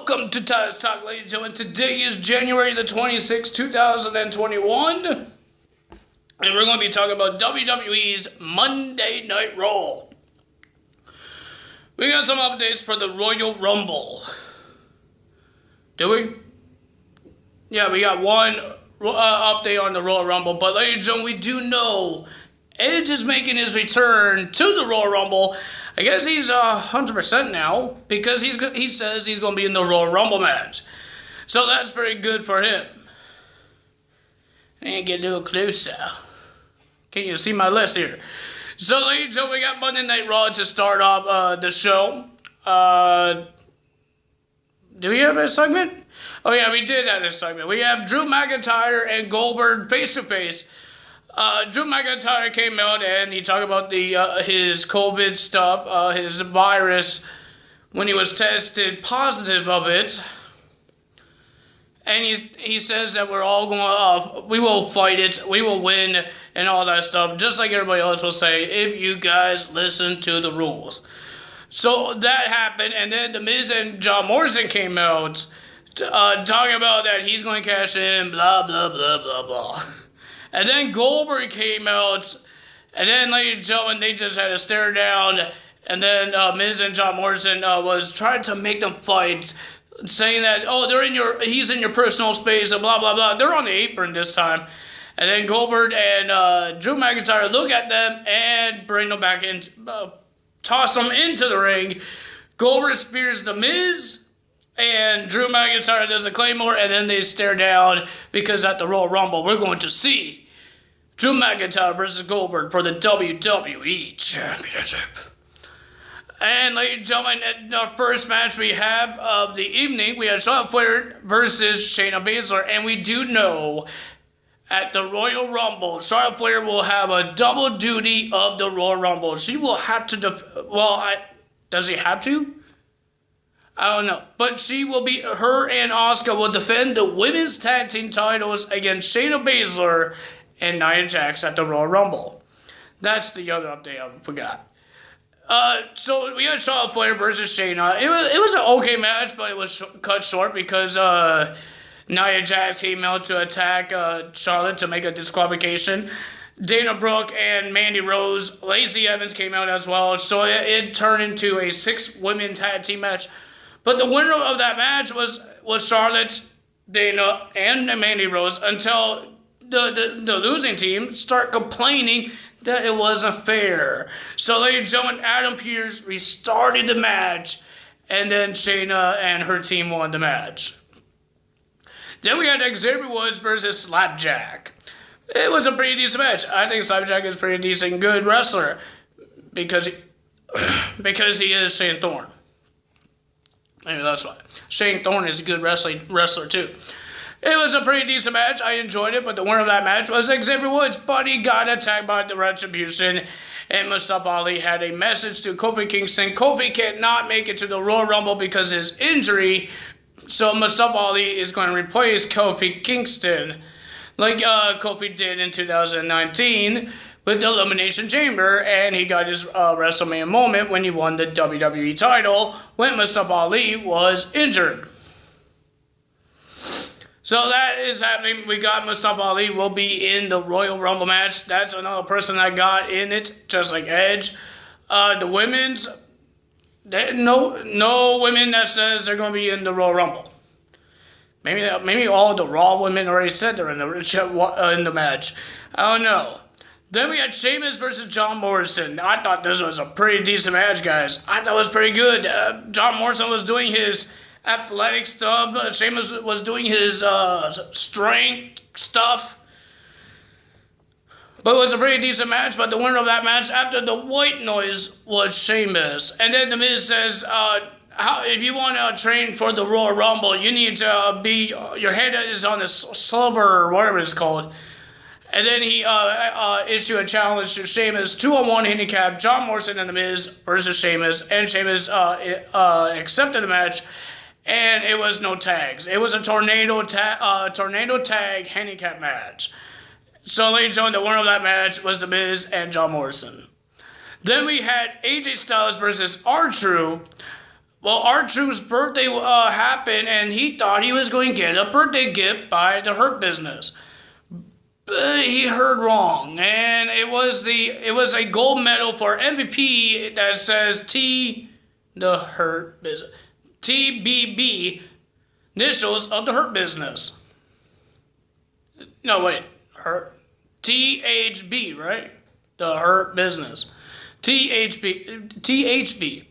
Welcome to Taz Talk, ladies and gentlemen. Today is January the 26th, 2021. And we're going to be talking about WWE's Monday Night Raw. We got some updates for the Royal Rumble. Do we? Yeah, we got one update on the Royal Rumble. But ladies and gentlemen, we do know Edge is making his return to the Royal Rumble. I guess he's 100% now because he says he's going to be in the Royal Rumble match. So that's very good for him. And get a little closer. Can you see my list here? So ladies and gentlemen, we got Monday Night Raw to start off the show. Do we have a segment? Oh yeah, we did have a segment. We have Drew McIntyre and Goldberg face to face. Drew McIntyre came out and he talked about his COVID stuff, his virus, when he was tested positive of it. And he says that we're all going we will fight it, we will win, and all that stuff, just like everybody else will say, if you guys listen to the rules. So that happened, and then The Miz and John Morrison came out talking about that he's going to cash in, blah, blah, blah, blah, blah. And then Goldberg came out, and then, ladies and gentlemen, they just had to stare down. And then Miz and John Morrison was trying to make them fight, saying that, oh, he's in your personal space, and blah, blah, blah. They're on the apron this time. And then Goldberg and Drew McIntyre look at them and bring them back in, toss them into the ring. Goldberg spears The Miz. And Drew McIntyre does a Claymore, and then they stare down because at the Royal Rumble, we're going to see Drew McIntyre versus Goldberg for the WWE Championship. And ladies and gentlemen, at the first match we have of the evening, we have Charlotte Flair versus Shayna Baszler. And we do know at the Royal Rumble, Charlotte Flair will have a double duty of the Royal Rumble. She will have to, does she have to? I don't know. But her and Asuka will defend the women's tag team titles against Shayna Baszler and Nia Jax at the Royal Rumble. That's the other update I forgot. So we had Charlotte Flair versus Shayna. It was an okay match, but it was cut short because Nia Jax came out to attack Charlotte to make a disqualification. Dana Brooke and Mandy Rose, Lacey Evans came out as well. So it turned into a 6-women tag team match. But the winner of that match was Charlotte, Dana, and Mandy Rose until the losing team start complaining that it wasn't fair. So, ladies and gentlemen, Adam Pearce restarted the match, and then Shayna and her team won the match. Then we had Xavier Woods versus Slapjack. It was a pretty decent match. I think Slapjack is a pretty decent, good wrestler because he is Shane Thorne. Maybe that's why. Shane Thorne is a good wrestler too. It was a pretty decent match. I enjoyed it, but the winner of that match was Xavier Woods. But he got attacked by the Retribution, and Mustafa Ali had a message to Kofi Kingston. Kofi cannot make it to the Royal Rumble because of his injury, so Mustafa Ali is going to replace Kofi Kingston, like Kofi did in 2019 with the Elimination Chamber, and he got his WrestleMania moment when he won the WWE title when Mustafa Ali was injured. So that is happening. We got Mustafa Ali will be in the Royal Rumble match. That's another person that got in it, just like Edge. The women's, no women that says they're going to be in the Royal Rumble. Maybe all the Raw women already said they're in the match. I don't know. Then we had Sheamus versus John Morrison. I thought this was a pretty decent match, guys. I thought it was pretty good. John Morrison was doing his athletic stuff. Sheamus was doing his strength stuff. But it was a pretty decent match. But the winner of that match after the white noise was Sheamus. And then The Miz says, if you want to train for the Royal Rumble, you need to your head is on a silver or whatever it's called. And then he issued a challenge to Sheamus, 2-on-1 handicap, John Morrison and The Miz versus Sheamus. And Sheamus accepted the match, and it was no tags. It was a tornado tag handicap match. So, ladies and gentlemen, the winner of that match was The Miz and John Morrison. Then we had AJ Styles versus R-Truth. Well, R-Truth's birthday happened, and he thought he was going to get a birthday gift by the Hurt Business. But he heard wrong, and it was a gold medal for MVP that says the Hurt Business, TBB, initials of the Hurt Business. No, wait, Hurt, THB, right? The Hurt Business, THB.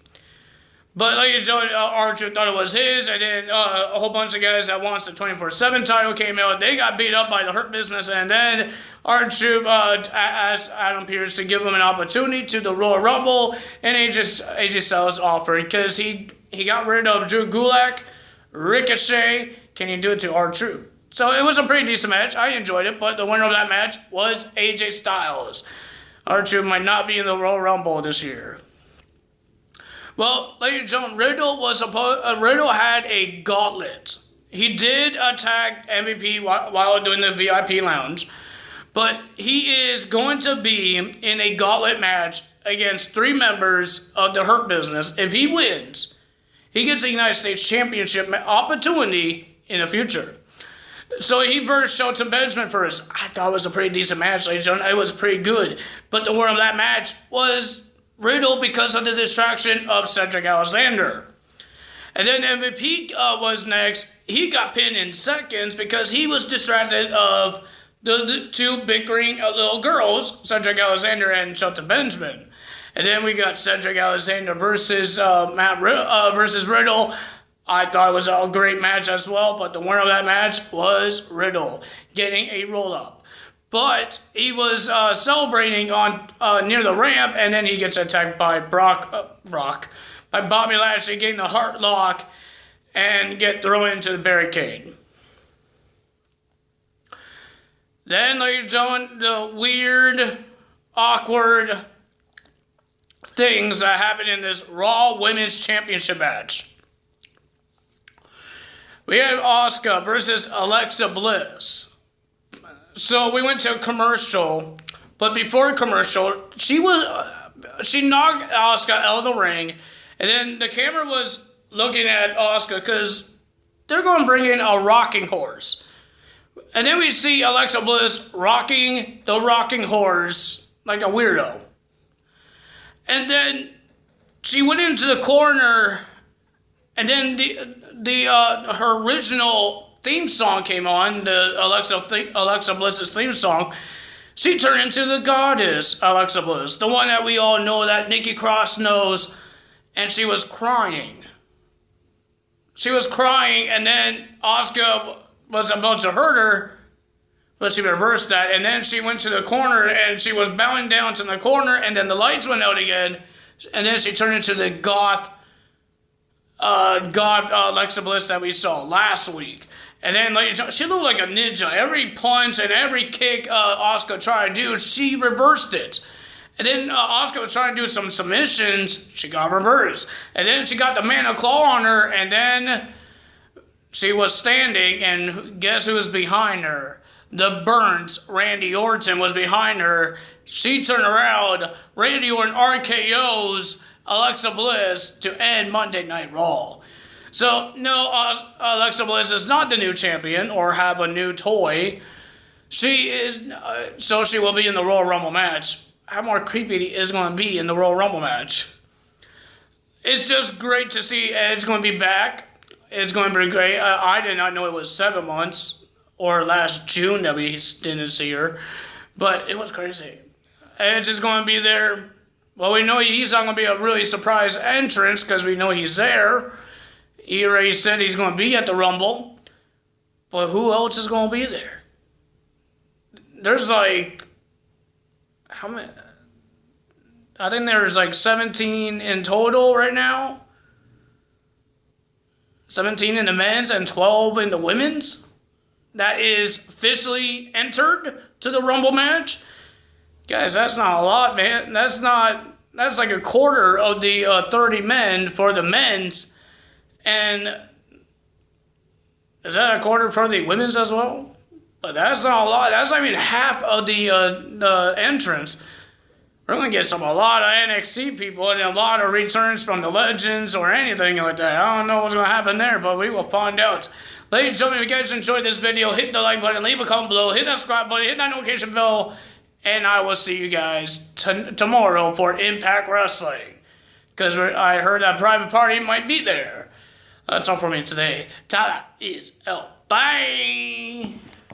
But like you know, R-Truth thought it was his, and then a whole bunch of guys that wants the 24/7 title came out. They got beat up by the Hurt Business, and then R-Truth asked Adam Pearce to give him an opportunity to the Royal Rumble, and AJ Styles offered because he got rid of Drew Gulak, Ricochet. Can you do it to R-Truth? So it was a pretty decent match. I enjoyed it, but the winner of that match was AJ Styles. R-Truth might not be in the Royal Rumble this year. Well, ladies and gentlemen, Riddle had a gauntlet. He did attack MVP while doing the VIP lounge, but he is going to be in a gauntlet match against 3 members of the Hurt Business. If he wins, he gets a United States Championship opportunity in the future. So he versed Shelton Benjamin first. I thought it was a pretty decent match, ladies and gentlemen. It was pretty good, but the winner of that match was Riddle because of the distraction of Cedric Alexander. And then MVP was next. He got pinned in seconds because he was distracted of the 2 bickering little girls, Cedric Alexander and Shelton Benjamin. And then we got Cedric Alexander versus versus Riddle. I thought it was a great match as well, but the winner of that match was Riddle, getting a roll-up. But he was celebrating on near the ramp, and then he gets attacked by by Bobby Lashley, getting the heart lock and get thrown into the barricade. Then, ladies and gentlemen, the weird, awkward things that happened in this Raw Women's Championship match. We had Asuka versus Alexa Bliss. So we went to a commercial, but before commercial, she knocked Asuka out of the ring, and then the camera was looking at Asuka because they're going to bring in a rocking horse. And then we see Alexa Bliss rocking the rocking horse like a weirdo. And then she went into the corner, and then her original theme song came on, the Alexa Bliss's theme song. She turned into the goddess Alexa Bliss, the one that we all know, that Nikki Cross knows, and she was crying. She was crying, and then Asuka was about to hurt her, but she reversed that, and then she went to the corner, and she was bowing down to the corner, and then the lights went out again, and then she turned into the God Alexa Bliss that we saw last week. And then she looked like a ninja. Every punch and every kick Asuka tried to do, she reversed it. And then Asuka was trying to do some submissions. She got reversed. And then she got the man of claw on her. And then she was standing. And guess who was behind her? The Burns, Randy Orton, was behind her. She turned around. Randy Orton RKO's Alexa Bliss to end Monday Night Raw. So, no, Alexa Bliss is not the new champion or have a new toy. She is, so she will be in the Royal Rumble match. How more creepy is going to be in the Royal Rumble match? It's just great to see Edge going to be back. It's going to be great. I did not know it was 7 months or last June that we didn't see her. But it was crazy. Edge is going to be there. Well, we know he's not going to be a really surprise entrance because we know he's there. He already said he's going to be at the Rumble. But who else is going to be there? There's like... how many? I think there's like 17 in total right now. 17 in the men's and 12 in the women's. That is officially entered to the Rumble match. Guys, that's not a lot, man. That's like a quarter of the 30 men for the men's. And is that a quarter for the women's as well? But that's not a lot. That's not even half of the entrance. We're going to get a lot of NXT people and a lot of returns from the Legends or anything like that. I don't know what's going to happen there, but we will find out. Ladies and gentlemen, if you guys enjoyed this video, hit the like button, leave a comment below, hit that subscribe button, hit that notification bell, and I will see you guys tomorrow for Impact Wrestling. Because I heard that Private Party might be there. That's all for me today. Ta-da is out. Bye!